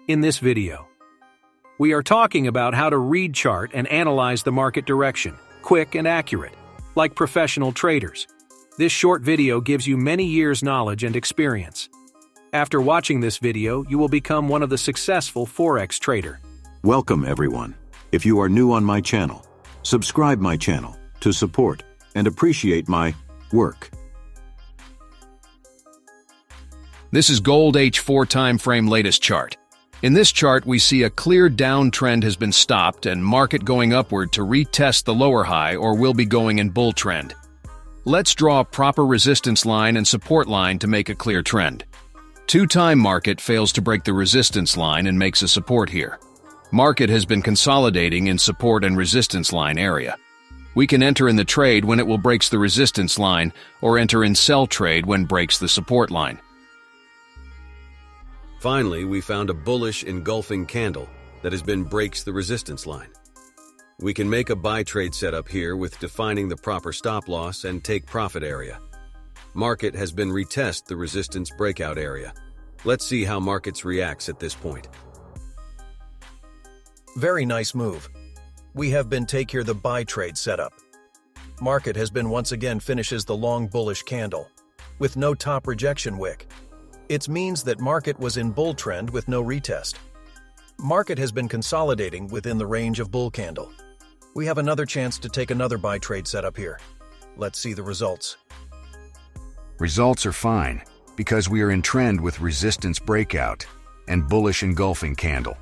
In this video, we are talking about how to read chart and analyze the market direction, quick and accurate, like professional traders. This short video gives you many years' knowledge and experience. After watching this video, you will become one of the successful Forex trader. Welcome everyone. If you are new on my channel, subscribe my channel to support and appreciate my work. This is Gold H4 time frame latest chart. In this chart, we see a clear downtrend has been stopped and market going upward to retest the lower high or will be going in bull trend. Let's draw a proper resistance line and support line to make a clear trend. Two-time market fails to break the resistance line and makes a support here. Market has been consolidating in support and resistance line area. We can enter in the trade when it will breaks the resistance line or enter in sell trade when breaks the support line. Finally, we found a bullish engulfing candle that breaks the resistance line. We can make a buy trade setup here with defining the proper stop loss and take profit area. Market has been retest the resistance breakout area. Let's see how markets reacts at this point. Very nice move. We have been take here the buy trade setup. Market has been once again finishes the long bullish candle with no top rejection wick. It means that market was in bull trend with no retest. Market has been consolidating within the range of bull candle. We have another chance to take another buy trade setup here. Let's see the results. Results are fine because we are in trend with resistance breakout and bullish engulfing candle.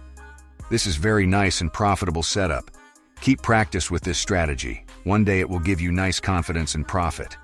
This is very nice and profitable setup. Keep practice with this strategy. One day it will give you nice confidence and profit.